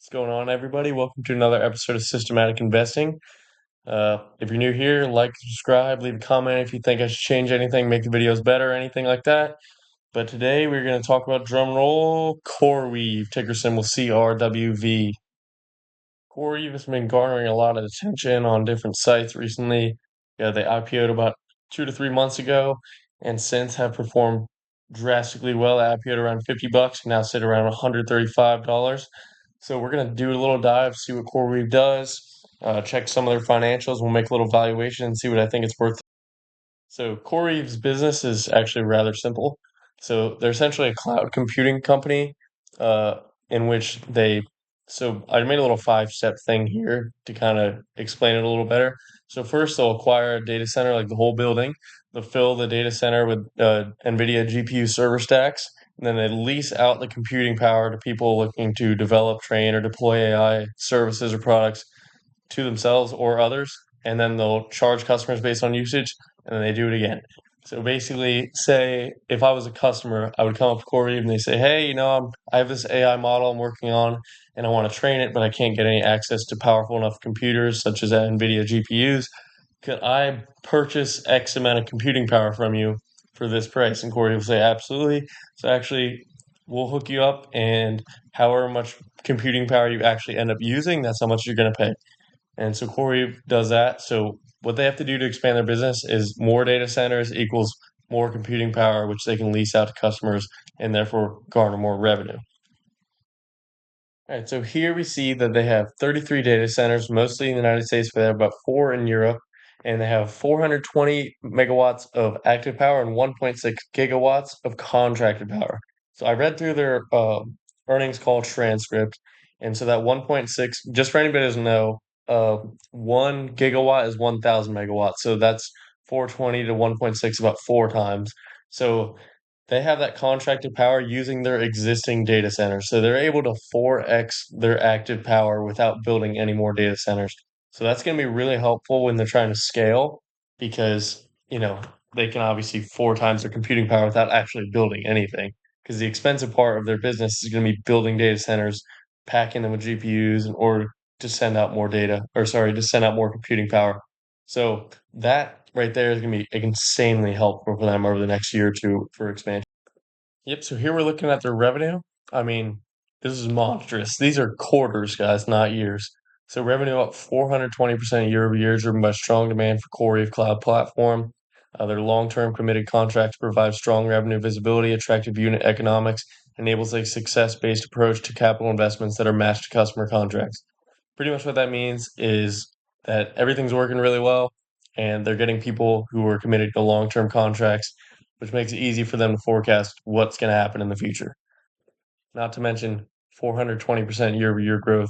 What's going on, everybody? Welcome to another episode of Systematic Investing. If you're new here, like, subscribe, leave a comment if you think I should change anything, make the videos better, anything like that. But today we're going to talk about drum roll CoreWeave, ticker symbol CRWV. CoreWeave has been garnering a lot of attention on different sites recently. Yeah, they IPO'd about 2 to 3 months ago, and since have performed drastically well. They IPO'd around $50, now sit around $135. So we're gonna do a little dive, see what CoreWeave does, check some of their financials. We'll make a little valuation and see what I think it's worth. So CoreWeave's business is actually rather simple. So they're essentially a cloud computing company, uh, in which they. So I made a little five-step thing here to kind of explain it a little better. So first, they'll acquire a data center, like the whole building. They'll fill the data center with NVIDIA GPU server stacks, and then they lease out the computing power to people looking to develop, train, or deploy AI services or products to themselves or others, and then they'll charge customers based on usage, and then they do it again. So basically, say if I was a customer, I would come up to CoreWeave and they say, "Hey, I have this AI model I'm working on, and I want to train it, but I can't get any access to powerful enough computers such as NVIDIA GPUs. Could I purchase X amount of computing power from you for this price?" And CoreWeave will say, "Absolutely." So actually, we'll hook you up, and however much computing power you actually end up using, that's how much you're going to pay. And so CoreWeave does that. So what they have to do to expand their business is more data centers equals more computing power, which they can lease out to customers and therefore garner more revenue. All right, so here we see that they have 33 data centers, mostly in the United States, but they have about four in Europe, and they have 420 megawatts of active power and 1.6 gigawatts of contracted power. So I read through their earnings call transcript, and so that 1.6, just for anybody who doesn't know, 1 gigawatt is 1,000 megawatts. So that's 420 to 1.6, about four times. So they have that contracted power using their existing data centers. So they're able to 4x their active power without building any more data centers. So that's going to be really helpful when they're trying to scale because, they can obviously four times their computing power without actually building anything. Because the expensive part of their business is going to be building data centers, packing them with GPUs in order to send out more data, or sorry, to send out more computing power. So that right there is going to be insanely helpful for them over the next year or two for expansion. Yep. So here we're looking at their revenue. I mean, this is monstrous. These are quarters, guys, not years. So revenue up 420% year over year, driven by strong demand for CoreWeave Cloud Platform. Their long-term committed contracts provide strong revenue visibility, attractive unit economics, enables a success-based approach to capital investments that are matched to customer contracts. Pretty much what that means is that everything's working really well, and they're getting people who are committed to long-term contracts, which makes it easy for them to forecast what's going to happen in the future. Not to mention 420% year over year growth.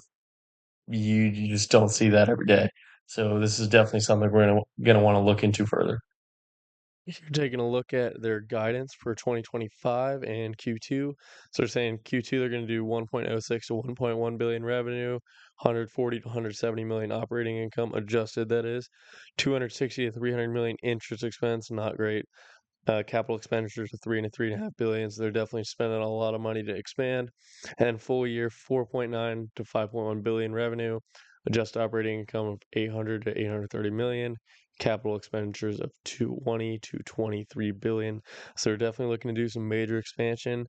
You just don't see that every day. So this is definitely something we're gonna want to look into further. If you're taking a look at their guidance for 2025 and Q2, so they're saying Q2 they're going to do 1.06 to 1.1 billion revenue, 140 to 170 million operating income adjusted, that is, 260 to 300 million interest expense, not great. Capital expenditures of 3 to 3.5 billion, so they're definitely spending a lot of money to expand. And full year 4.9 to 5.1 billion revenue, adjusted operating income of 800 to 830 million, capital expenditures of 20 to 23 billion. So they're definitely looking to do some major expansion.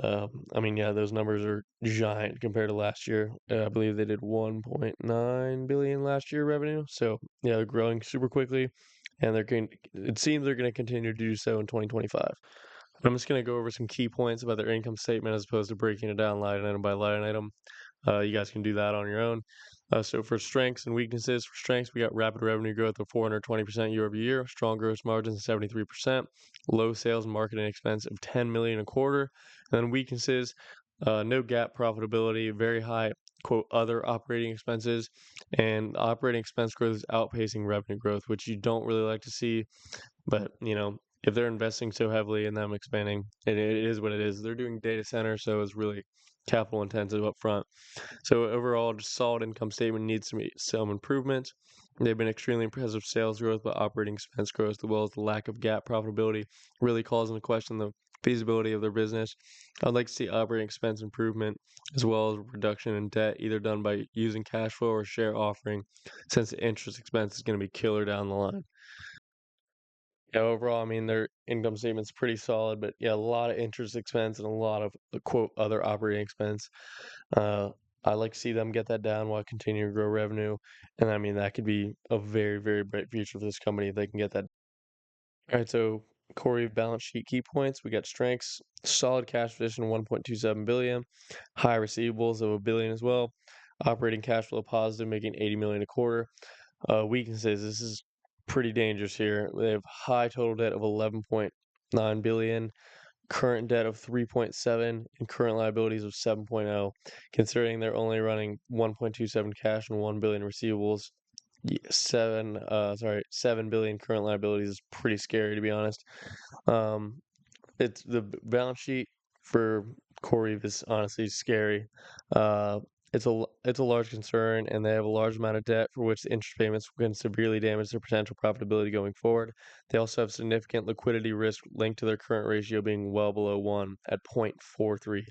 I mean, yeah, those numbers are giant compared to last year. I believe they did 1.9 billion last year revenue. So yeah, they're growing super quickly, and it seems they're going to continue to do so in 2025. I'm just going to go over some key points about their income statement as opposed to breaking it down line item by line item. You guys can do that on your own. So for strengths and weaknesses, for strengths, we got rapid revenue growth of 420% year over year, strong gross margins of 73%, low sales and marketing expense of 10 million a quarter. And then weaknesses, no GAAP profitability, very high quote other operating expenses, and operating expense growth is outpacing revenue growth, which you don't really like to see. But if they're investing so heavily in them expanding, it is what it is. They're doing data center, so it's really capital intensive up front. So overall, just solid income statement, needs to be some improvements. They've been extremely impressive sales growth, but operating expense growth, as well as the lack of GAAP profitability, really calls into question the feasibility of their business. I'd like to see operating expense improvement as well as reduction in debt, either done by using cash flow or share offering, since the interest expense is going to be killer down the line. Yeah, overall, I mean, their income statement's pretty solid, but yeah, a lot of interest expense and a lot of quote other operating expense. Uh, I like to see them get that down while continuing to grow revenue, and I mean that could be a very, very bright future for this company if they can get that. All right, so Corey balance sheet key points. We got strengths, solid cash position 1.27 billion, high receivables of a billion as well, operating cash flow positive, making 80 million a quarter. Weaknesses. This is pretty dangerous here. They have high total debt of 11.9 billion, current debt of 3.7, and current liabilities of 7.0. Considering they're only running 1.27 cash and 1 billion receivables, 7 billion current liabilities is pretty scary to be honest. Um, it's the balance sheet for CoreWeave is honestly scary. Uh, it's a large concern, and they have a large amount of debt for which the interest payments can severely damage their potential profitability going forward. They also have significant liquidity risk linked to their current ratio being well below 1 at 0.43.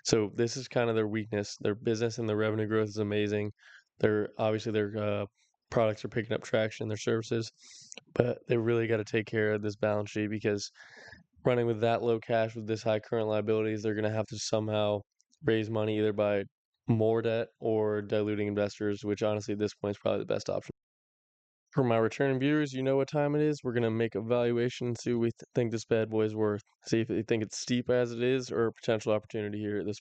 So this is kind of their weakness. Their business and their revenue growth is amazing. Their products are picking up traction in their services, but they really got to take care of this balance sheet because running with that low cash with this high current liabilities, they're going to have to somehow raise money either by more debt or diluting investors, which honestly at this point is probably the best option. For my returning viewers, you know what time it is. We're going to make a valuation and see what we think this bad boy is worth. See if you think it's steep as it is or a potential opportunity here at this.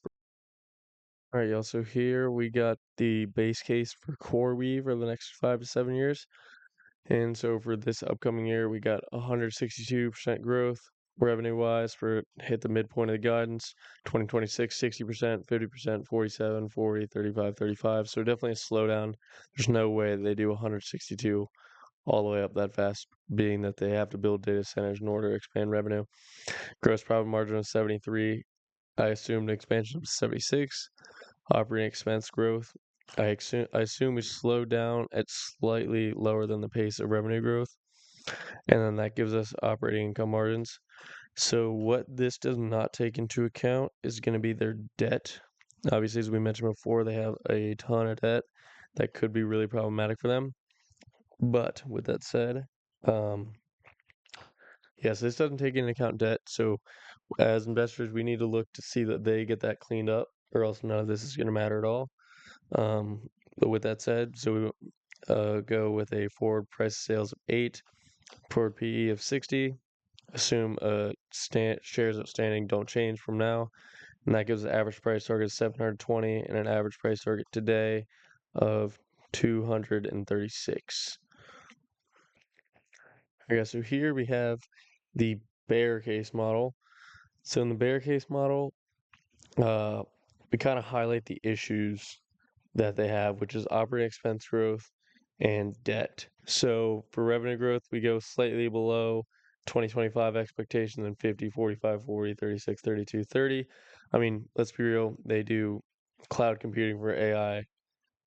All right, y'all. So here we got the base case for CoreWeave for the next 5 to 7 years. And so for this upcoming year, we got 162% growth revenue-wise for hit the midpoint of the guidance. 2026, 60%, 50%, 47, 40, 35, 35. So definitely a slowdown. There's no way they do 162 all the way up that fast, being that they have to build data centers in order to expand revenue. Gross profit margin of 73. I assumed expansion of 76. Operating expense growth. I assume we slowed down at slightly lower than the pace of revenue growth, and then that gives us operating income margins. So what this does not take into account is going to be their debt. Obviously, as we mentioned before, they have a ton of debt that could be really problematic for them. But with that said, um, yes, this doesn't take into account debt. So as investors, we need to look to see that they get that cleaned up, or else none of this is going to matter at all. But with that said, so we go with a forward price of sales of 8, forward PE of 60. Assume shares outstanding don't change from now, and that gives an average price target of 720 and an average price target today of 236. Okay, so here we have the bear case model. So in the bear case model, we kind of highlight the issues that they have, which is operating expense growth and debt. So for revenue growth, we go slightly below 2025 expectations and 50, 45, 40, 36, 32, 30. I mean, let's be real, they do cloud computing for AI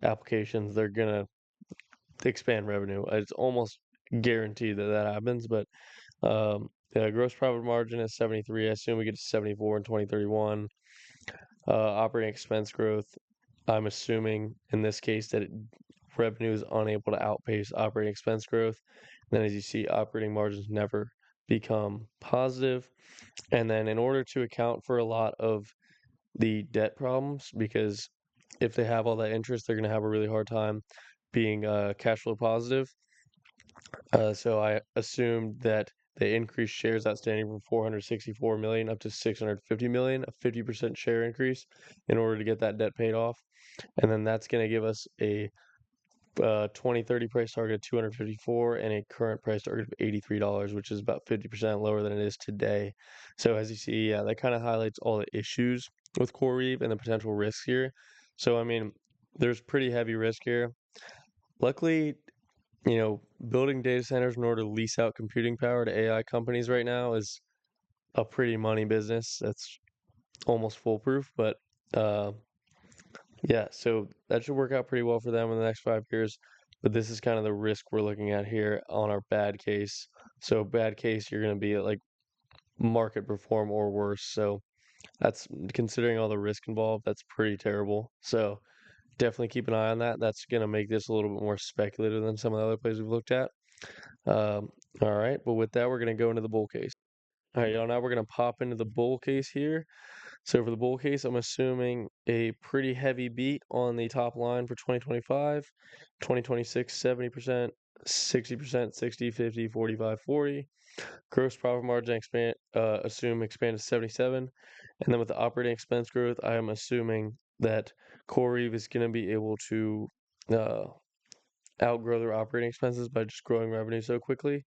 applications. They're going to expand revenue. It's almost guaranteed that that happens, but the gross profit margin is 73. I assume we get to 74 in 2031. Operating expense growth, I'm assuming in this case that revenue is unable to outpace operating expense growth. Then, as you see, operating margins never become positive. And then, in order to account for a lot of the debt problems, because if they have all that interest, they're going to have a really hard time being cash flow positive. So I assumed that they increased shares outstanding from 464 million up to 650 million, a 50% share increase in order to get that debt paid off. And then that's going to give us a 2030 price target of 254 and a current price target of $83, which is about 50% lower than it is today. So as you see, yeah, that kind of highlights all the issues with CoreWeave and the potential risks here. So I mean, there's pretty heavy risk here. Luckily, building data centers in order to lease out computing power to AI companies right now is a pretty money business. That's almost foolproof, but yeah, so that should work out pretty well for them in the next 5 years. But this is kind of the risk we're looking at here on our bad case. So bad case, you're going to be at like market perform or worse. So that's considering all the risk involved, that's pretty terrible. So definitely keep an eye on that. That's going to make this a little bit more speculative than some of the other plays we've looked at. All right, but with that, we're going to go into the bull case. All right, y'all, now we're going to pop into the bull case here. So for the bull case, I'm assuming a pretty heavy beat on the top line for 2025, 2026, 70%, 60%, 60, 50, 45, 40. Gross profit margin assume expand to 77. And then with the operating expense growth, I am assuming that CoreWeave is going to be able to uh, outgrow their operating expenses by just growing revenue so quickly.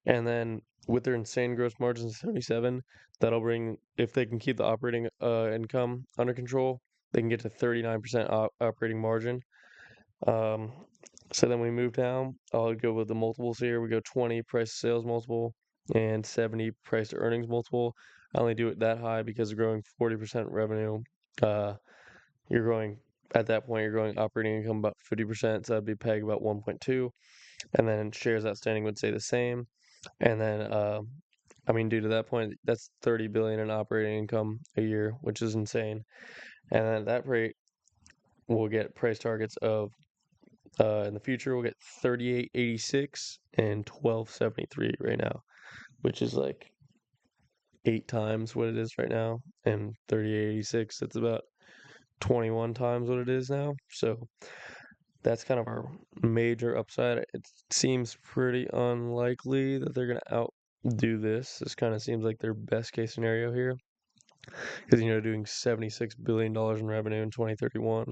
And then with their insane gross margins of 77, that'll bring, if they can keep the operating income under control, they can get to 39% operating margin. Um, so then we move down. I'll go with the multiples here. We go 20 price to sales multiple and 70 price to earnings multiple. I only do it that high because they're growing 40% revenue. Uh, you're growing at that point, you're growing operating income about 50%, so that'd be PEG about 1.2, and then shares outstanding would stay the same. And then, I mean, due to that point, that's 30 billion in operating income a year, which is insane. And then at that rate, we'll get price targets of in the future we'll get 38.86 and 12.73 right now, which is like 8 times what it is right now, and 38.86 that's about 21 times what it is now. So that's kind of our major upside. It seems pretty unlikely that they're going to outdo this. This kind of seems like their best case scenario here because, doing $76 billion in revenue in 2031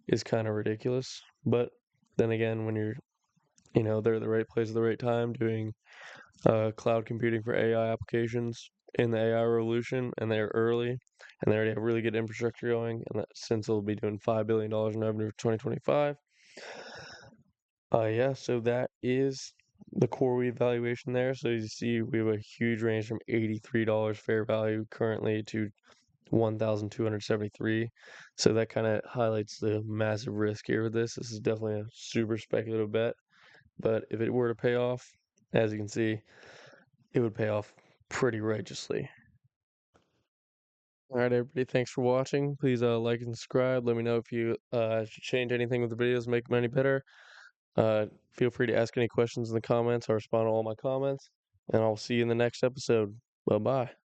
is kind of ridiculous. But then again, when they're at the right place at the right time doing cloud computing for AI applications in the AI revolution, and they're early, and they already have really good infrastructure going, and that since they'll be doing $5 billion in revenue for 2025. Yeah, so that is the CoreWeave valuation there. So you see, we have a huge range from $83 fair value currently to 1,273. So that kind of highlights the massive risk here with this. This is definitely a super speculative bet, but if it were to pay off, as you can see, it would pay off pretty righteously. All right, everybody, thanks for watching. Please like and subscribe. Let me know if you should change anything with the videos, make them any better. Feel free to ask any questions in the comments. I'll respond to all my comments, and I'll see you in the next episode. Bye bye.